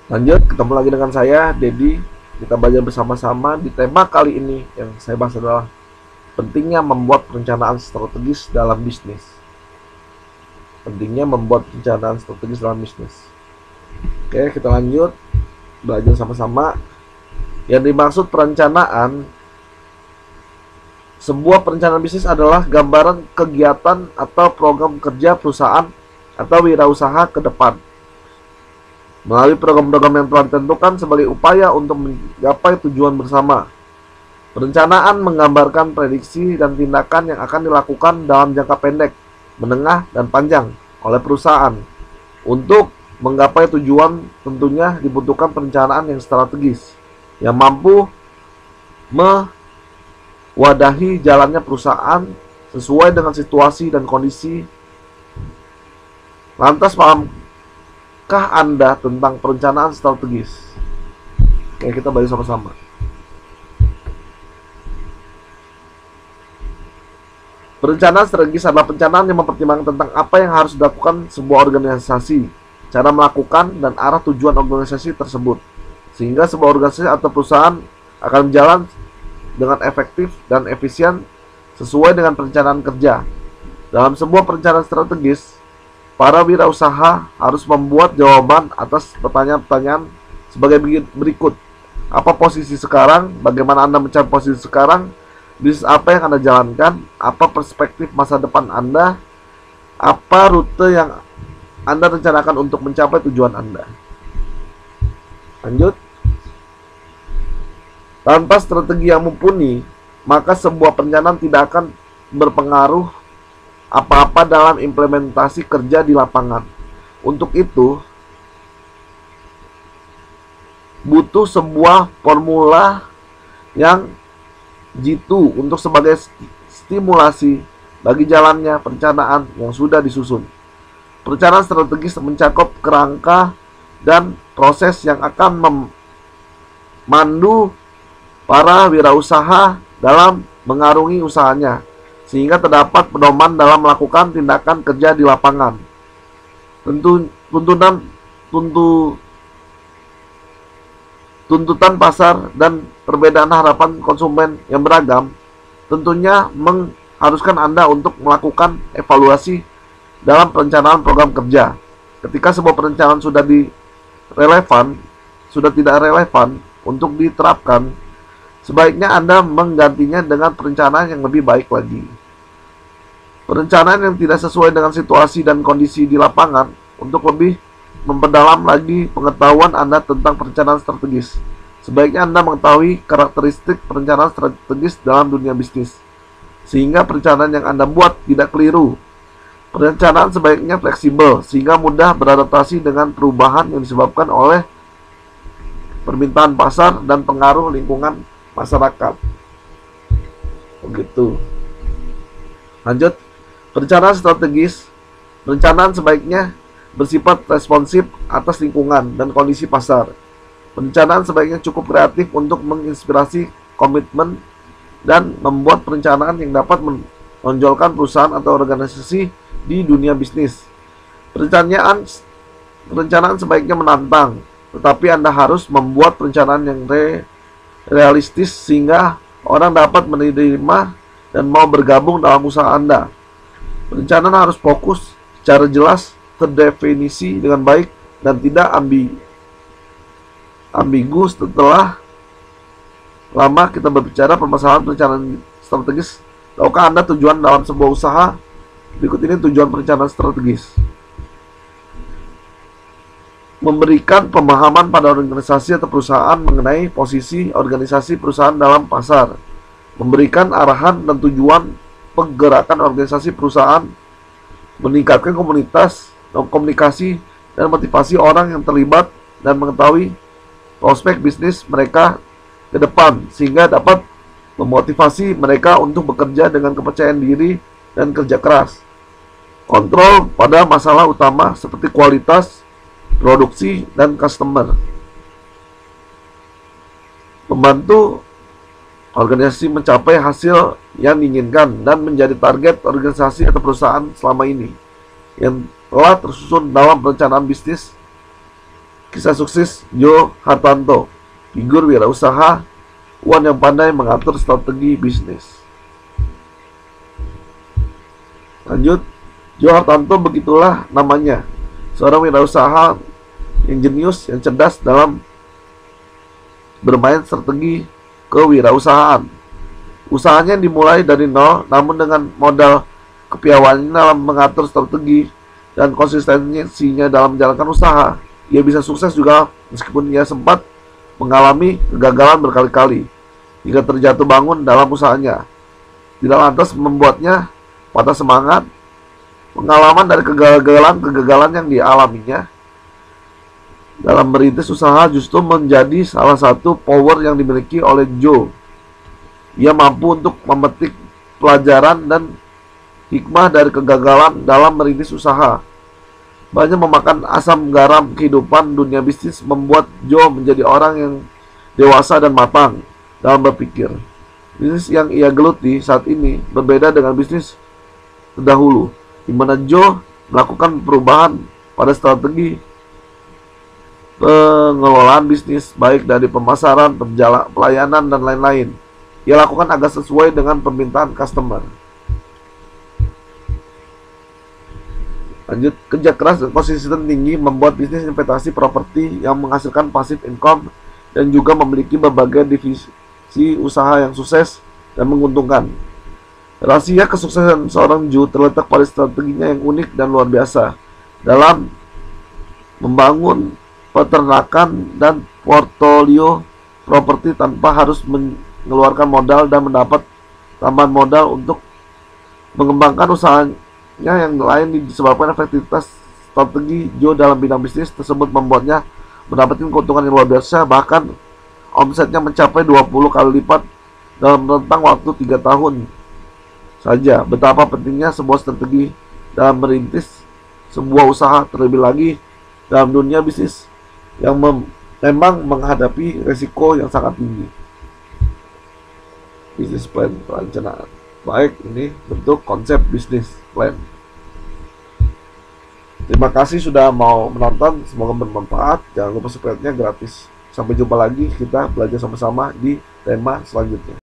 Lanjut, ketemu lagi dengan saya, Dedi. Kita belajar bersama-sama di tema kali ini yang saya bahas adalah pentingnya membuat perencanaan strategis dalam bisnis. Pentingnya membuat perencanaan strategis dalam bisnis. Oke, kita lanjut belajar sama-sama. Yang dimaksud perencanaan, sebuah perencanaan bisnis adalah gambaran kegiatan atau program kerja perusahaan atau wirausaha ke depan melalui program-program yang telah ditentukan sebagai upaya untuk menggapai tujuan bersama. Perencanaan menggambarkan prediksi dan tindakan yang akan dilakukan dalam jangka pendek, menengah, dan panjang oleh perusahaan. Untuk menggapai tujuan tentunya dibutuhkan perencanaan yang strategis, yang mampu mewadahi jalannya perusahaan sesuai dengan situasi dan kondisi. Lantas, pahamkah Anda tentang perencanaan strategis? Oke, kita bahas sama-sama. Perencanaan strategis adalah perencanaan yang mempertimbangkan tentang apa yang harus dilakukan sebuah organisasi, cara melakukan, dan arah tujuan organisasi tersebut, sehingga sebuah organisasi atau perusahaan akan berjalan dengan efektif dan efisien sesuai dengan perencanaan kerja. Dalam sebuah perencanaan strategis, para wirausaha harus membuat jawaban atas pertanyaan-pertanyaan sebagai berikut. Apa posisi sekarang? Bagaimana Anda mencapai posisi sekarang? Bisnis apa yang Anda jalankan? Apa perspektif masa depan Anda? Apa rute yang Anda rencanakan untuk mencapai tujuan Anda? Lanjut. Tanpa strategi yang mumpuni, maka sebuah perencanaan tidak akan berpengaruh apa-apa dalam implementasi kerja di lapangan. Untuk itu, butuh sebuah formula yang jitu untuk sebagai stimulasi bagi jalannya perencanaan yang sudah disusun. Perencanaan strategis mencakup kerangka dan proses yang akan memandu para wirausaha dalam mengarungi usahanya, sehingga terdapat pedoman dalam melakukan tindakan kerja di lapangan. Tuntutan pasar dan perbedaan harapan konsumen yang beragam tentunya mengharuskan Anda untuk melakukan evaluasi dalam perencanaan program kerja. Ketika sebuah perencanaan sudah tidak relevan untuk diterapkan, sebaiknya Anda menggantinya dengan perencanaan yang lebih baik lagi. Perencanaan yang tidak sesuai dengan situasi dan kondisi di lapangan. Untuk lebih memperdalam lagi pengetahuan Anda tentang perencanaan strategis, sebaiknya Anda mengetahui karakteristik perencanaan strategis dalam dunia bisnis, sehingga perencanaan yang Anda buat tidak keliru. Perencanaan sebaiknya fleksibel, sehingga mudah beradaptasi dengan perubahan yang disebabkan oleh permintaan pasar dan pengaruh lingkungan masyarakat. Begitu. Lanjut. Perencanaan strategis. Perencanaan sebaiknya bersifat responsif atas lingkungan dan kondisi pasar. Perencanaan sebaiknya cukup kreatif untuk menginspirasi komitmen dan membuat perencanaan yang dapat menonjolkan perusahaan atau organisasi di dunia bisnis. Perencanaan sebaiknya menantang, tetapi Anda harus membuat perencanaan yang realistis sehingga orang dapat menerima dan mau bergabung dalam usaha Anda. Perencanaan harus fokus, secara jelas, terdefinisi dengan baik, dan tidak ambigu. Setelah lama kita berbicara permasalahan perencanaan strategis, tahukah Anda tujuan dalam sebuah usaha? Berikut ini tujuan perencanaan strategis. Memberikan pemahaman pada organisasi atau perusahaan mengenai posisi organisasi perusahaan dalam pasar. Memberikan arahan dan tujuan pergerakan organisasi perusahaan. Meningkatkan komunikasi dan motivasi orang yang terlibat dan mengetahui prospek bisnis mereka ke depan, sehingga dapat memotivasi mereka untuk bekerja dengan kepercayaan diri dan kerja keras. Kontrol pada masalah utama seperti kualitas, produksi, dan customer. Membantu organisasi mencapai hasil yang diinginkan dan menjadi target organisasi atau perusahaan selama ini yang telah tersusun dalam perencanaan bisnis Kisah sukses Joe Hartanto, figur wirausaha yang pandai mengatur strategi bisnis. Lanjut, Joe Hartanto begitulah namanya, seorang wirausaha yang jenius, yang cerdas dalam bermain strategi kewirausahaan. Usahanya dimulai dari nol, namun dengan modal kepiawaiannya dalam mengatur strategi dan konsistensinya dalam menjalankan usaha, ia bisa sukses juga meskipun ia sempat mengalami kegagalan berkali-kali hingga terjatuh bangun dalam usahanya. Tidak lantas membuatnya patah semangat. Pengalaman dari kegagalan yang dialaminya dalam merintis usaha justru menjadi salah satu power yang dimiliki oleh Joe. Ia mampu untuk memetik pelajaran dan hikmah dari kegagalan dalam merintis usaha. Banyak memakan asam garam kehidupan dunia bisnis membuat Joe menjadi orang yang dewasa dan matang dalam berpikir. Bisnis yang ia geluti saat ini berbeda dengan bisnis terdahulu, di mana Joe melakukan perubahan pada strategi pengelolaan bisnis, baik dari pemasaran, pelayanan, dan lain-lain. Ia lakukan agar sesuai dengan permintaan customer. Lanjut, kerja keras dan konsisten tinggi membuat bisnis investasi properti yang menghasilkan passive income dan juga memiliki berbagai divisi usaha yang sukses dan menguntungkan. Rahasia kesuksesan seorang Joe terletak pada strateginya yang unik dan luar biasa dalam membangun peternakan dan portofolio properti tanpa harus mengeluarkan modal dan mendapat tambahan modal untuk mengembangkan usahanya yang lain. Disebabkan efektivitas strategi Joe dalam bidang bisnis tersebut membuatnya mendapatkan keuntungan yang luar biasa, bahkan omsetnya mencapai 20 kali lipat dalam rentang waktu 3 tahun saja. Betapa pentingnya sebuah strategi dalam merintis sebuah usaha, terlebih lagi dalam dunia bisnis yang memang menghadapi resiko yang sangat tinggi. Business plan, perencanaan. Baik, ini bentuk konsep bisnis plan. Terima kasih sudah mau menonton, semoga bermanfaat. Jangan lupa subscribe-nya gratis. Sampai jumpa lagi, kita belajar sama-sama di tema selanjutnya.